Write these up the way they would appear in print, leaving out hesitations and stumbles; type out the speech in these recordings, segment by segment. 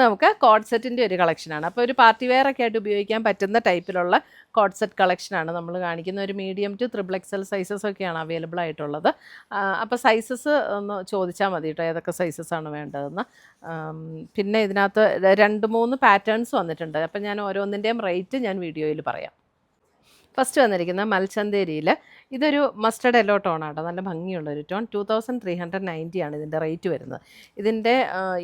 നമുക്ക് കോഡ് സെറ്റിൻ്റെ ഒരു കളക്ഷനാണ്. അപ്പോൾ ഒരു പാർട്ടി വെയർ ഒക്കെ ആയിട്ട് ഉപയോഗിക്കാൻ പറ്റുന്ന ടൈപ്പിലുള്ള കോഡ് സെറ്റ് കളക്ഷനാണ് നമ്മൾ കാണിക്കുന്ന. ഒരു മീഡിയം ടു XXL സൈസസ് ഒക്കെയാണ് അവൈലബിൾ ആയിട്ടുള്ളത്. അപ്പോൾ സൈസസ് ഒന്ന് ചോദിച്ചാൽ മതി കേട്ടോ, ഏതൊക്കെ സൈസസ് ആണ് വേണ്ടതെന്ന്. പിന്നെ ഇതിനകത്ത് 2-3 പാറ്റേൺസ് വന്നിട്ടുണ്ട്. അപ്പോൾ ഞാൻ ഓരോന്നിൻ്റെയും റേറ്റ് ഞാൻ വീഡിയോയിൽ പറയാം. ഫസ്റ്റ് വന്നിരിക്കുന്ന മൽച്ചന്തേരിയിൽ ഇതൊരു മസ്റ്റർഡ് യെല്ലോ ടോണാണ്. നല്ല ഭംഗിയുള്ളൊരു ടോൺ. 2390 ആണ് ഇതിൻ്റെ റേറ്റ് വരുന്നത്. ഇതിൻ്റെ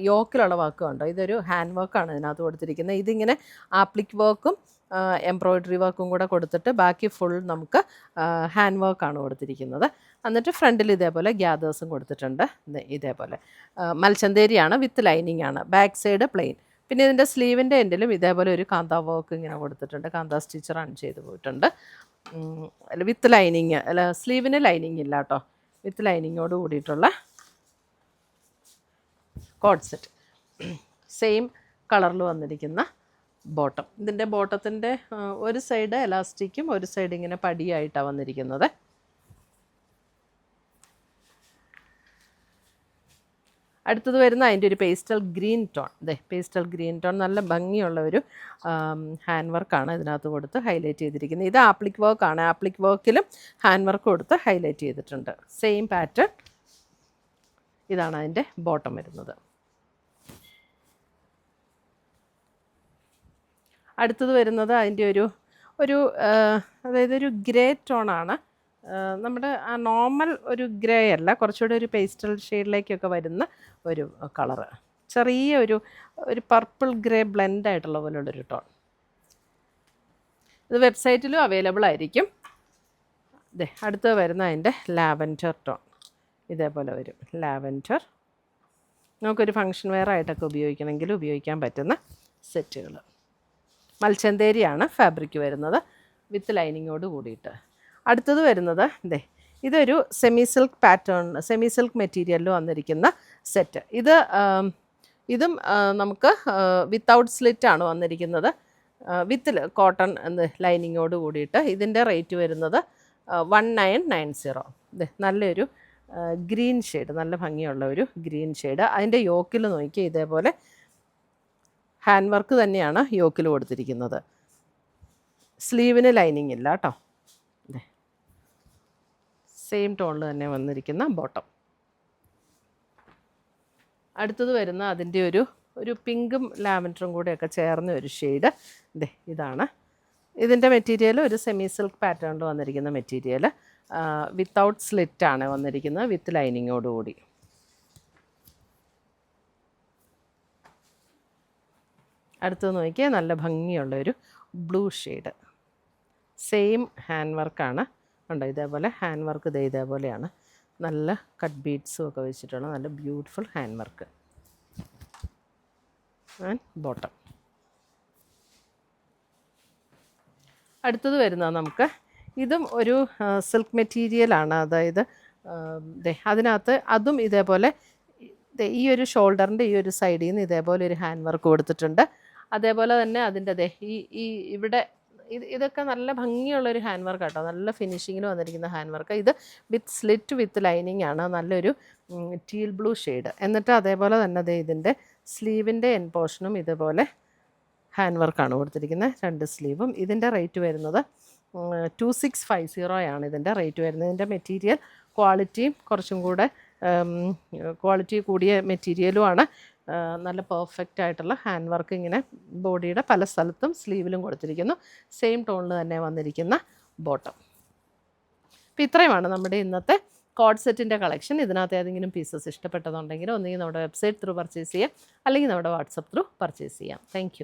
യോക്കിലുള്ള വർക്ക് ഉണ്ടോ, ഇതൊരു ഹാൻഡ് വർക്കാണ് ഇതിനകത്ത് കൊടുത്തിരിക്കുന്നത്. ഇതിങ്ങനെ ആപ്ലിക് വർക്കും എംബ്രോയ്ഡറി വർക്കും കൂടെ കൊടുത്തിട്ട് ബാക്കി ഫുൾ നമുക്ക് ഹാൻഡ് വർക്കാണ് കൊടുത്തിരിക്കുന്നത്. എന്നിട്ട് ഫ്രണ്ടിൽ ഇതേപോലെ ഗ്യാദേഴ്സും കൊടുത്തിട്ടുണ്ട്. ഇതേപോലെ മൽച്ചന്തേരിയാണ്, വിത്ത് ലൈനിങ് ആണ്. Back side plain. പിന്നെ ഇതിൻ്റെ സ്ലീവിൻ്റെ എൻഡിലും ഇതേപോലെ ഒരു കാന്താ വർക്ക് ഇങ്ങനെ കൊടുത്തിട്ടുണ്ട്. കാന്താ സ്റ്റിച്ച് റൺ ചെയ്ത് പോയിട്ടുണ്ട്. വിത്ത് ലൈനിങ്, അല്ല സ്ലീവിന് ലൈനിങ് ഇല്ല കേട്ടോ, വിത്ത് ലൈനിങ്ങോട് കൂടിയിട്ടുള്ള കോഡ് സെറ്റ്. സെയിം കളറിൽ വന്നിരിക്കുന്ന ബോട്ടം. ഇതിൻ്റെ ബോട്ടത്തിൻ്റെ ഒരു സൈഡ് എലാസ്റ്റിക്കും ഒരു സൈഡ് ഇങ്ങനെ പടിയായിട്ടാണ് വന്നിരിക്കുന്നത്. അടുത്തത് വരുന്ന അതിൻ്റെ ഒരു pastel green tone. Pastel green tone നല്ല ഭംഗിയുള്ള ഒരു ഹാൻഡ് വർക്കാണ് ഇതിനകത്ത് കൊടുത്ത് ഹൈലൈറ്റ് ചെയ്തിരിക്കുന്നത്. ഇത് ആപ്ലിക് വർക്കാണ്. ആപ്ലിക് വർക്കിലും ഹാൻഡ് വർക്ക് കൊടുത്ത് ഹൈലൈറ്റ് ചെയ്തിട്ടുണ്ട്. Same pattern. ഇതാണ് അതിൻ്റെ ബോട്ടം വരുന്നത്. അടുത്തത് വരുന്നത് അതിൻ്റെ ഒരു അതായത് ഒരു ഗ്രേ ടോണാണ്. നമ്മുടെ ആ നോർമൽ ഒരു ഗ്രേ അല്ല, കുറച്ചുകൂടെ ഒരു പേസ്റ്റൽ ഷെയ്ഡിലേക്കൊക്കെ വരുന്ന ഒരു കളറ്. ചെറിയ ഒരു പർപ്പിൾ ഗ്രേ ബ്ലെൻഡ് ആയിട്ടുള്ള പോലുള്ളൊരു ടോൺ. ഇത് വെബ്സൈറ്റിലും അവൈലബിൾ ആയിരിക്കും. അടുത്തത് വരുന്ന അതിൻ്റെ ലാവൻഡർ ടോൺ. ഇതേപോലെ വരും ലാവൻഡർ. നമുക്കൊരു ഫങ്ഷൻ വെയർ ആയിട്ടൊക്കെ ഉപയോഗിക്കണമെങ്കിൽ ഉപയോഗിക്കാൻ പറ്റുന്ന സെറ്റുകൾ. മൽച്ചന്തേരിയാണ് ഫാബ്രിക് വരുന്നത്, വിത്ത് ലൈനിങ്ങോട് കൂടിയിട്ട്. അടുത്തത് വരുന്നത് ഇതൊരു semi silk pattern, semi silk മെറ്റീരിയലിൽ വന്നിരിക്കുന്ന സെറ്റ്. ഇതും നമുക്ക് വിത്തൗട്ട് സ്ലിറ്റാണ് വന്നിരിക്കുന്നത്, വിത്ത് കോട്ടൺ ലൈനിങ്ങോട് കൂടിയിട്ട്. ഇതിൻ്റെ റേറ്റ് വരുന്നത് 1990. നല്ലൊരു ഗ്രീൻ ഷെയ്ഡ്, നല്ല ഭംഗിയുള്ള ഒരു ഗ്രീൻ ഷെയ്ഡ്. അതിൻ്റെ യോക്കിൽ നോക്കി ഇതേപോലെ ഹാൻഡ് വർക്ക് തന്നെയാണ് യോക്കിൽ കൊടുത്തിരിക്കുന്നത്. സ്ലീവിന് ലൈനിങ് ഇല്ല കേട്ടോ. സെയിം ടോണിൽ തന്നെ വന്നിരിക്കുന്ന ബോട്ടം. അടുത്തത് വരുന്ന അതിൻ്റെ ഒരു പിങ്കും ലാവൻഡറും കൂടെയൊക്കെ ചേർന്ന ഒരു ഷെയ്ഡ്. ഇതാണ് ഇതിൻ്റെ മെറ്റീരിയൽ. ഒരു സെമി സിൽക്ക് പാറ്റേണിൽ വന്നിരിക്കുന്ന മെറ്റീരിയൽ. വിത്തൗട്ട് സ്ലിറ്റാണ് വന്നിരിക്കുന്നത്, വിത്ത് ലൈനിങ്ങോടുകൂടി. അടുത്തത് നോക്കിയാൽ നല്ല ഭംഗിയുള്ളൊരു ബ്ലൂ ഷെയ്ഡ്. സെയിം ഹാൻഡ് വർക്കാണ് ഉണ്ടോ, ഇതേപോലെ ഹാൻഡ് വർക്ക് ഇതേപോലെയാണ്. നല്ല കട്ട് ബീഡ്സും ഒക്കെ വെച്ചിട്ടുള്ള നല്ല beautiful hand work. And bottom. അടുത്തത് വരുന്നത് നമുക്ക് ഇതും ഒരു സിൽക്ക് മെറ്റീരിയലാണ്. അതായത് അതിനകത്ത് അതും ഇതേപോലെ ഈ ഒരു ഷോൾഡറിൻ്റെ ഈ ഒരു സൈഡിൽ നിന്ന് ഇതേപോലെ ഒരു ഹാൻഡ് വർക്ക് കൊടുത്തിട്ടുണ്ട്. അതേപോലെ തന്നെ അതിൻ്റെ ഇവിടെ ഇതൊക്കെ നല്ല ഭംഗിയുള്ളൊരു ഹാൻഡ് വർക്ക് കേട്ടോ, നല്ല ഫിനിഷിങ്ങിൽ വന്നിരിക്കുന്ന ഹാൻഡ് വർക്ക്. ഇത് വിത്ത് സ്ലിറ്റ് വിത്ത് ലൈനിങ് ആണ്, നല്ലൊരു ടീൽ ബ്ലൂ ഷെയ്ഡ്. എന്നിട്ട് അതേപോലെ തന്നെ ഇതിൻ്റെ സ്ലീവിൻ്റെ എൻ പോർഷനും ഇതുപോലെ ഹാൻഡ് വർക്കാണ് കൊടുത്തിരിക്കുന്നത്, 2 സ്ലീവും. ഇതിൻ്റെ റേറ്റ് വരുന്നത് 2650 ആണ് ഇതിൻ്റെ റേറ്റ് വരുന്നത്. ഇതിൻ്റെ മെറ്റീരിയൽ ക്വാളിറ്റിയും കുറച്ചും കൂടെ ക്വാളിറ്റി കൂടിയ മെറ്റീരിയലുമാണ്. നല്ല പെർഫെക്റ്റ് ആയിട്ടുള്ള ഹാൻഡ് വർക്ക് ഇങ്ങനെ ബോഡിയുടെ പല സ്ഥലത്തും സ്ലീവിലും കൊടുത്തിരിക്കുന്നു. സെയിം ടോണിൽ തന്നെ വന്നിരിക്കുന്ന ബോട്ടം. അപ്പോൾ ഇത്രയുമാണ് നമ്മുടെ ഇന്നത്തെ കോഡ് സെറ്റിൻ്റെ കളക്ഷൻ. ഇതിനകത്ത് ഏതെങ്കിലും പീസസ് ഇഷ്ടപ്പെട്ടതുണ്ടെങ്കിൽ ഒന്നുകിൽ നമ്മുടെ വെബ്സൈറ്റ് ത്രൂ പർച്ചേസ് ചെയ്യാം, അല്ലെങ്കിൽ നമ്മുടെ വാട്സപ്പ് ത്രൂ പർച്ചേസ് ചെയ്യാം. താങ്ക്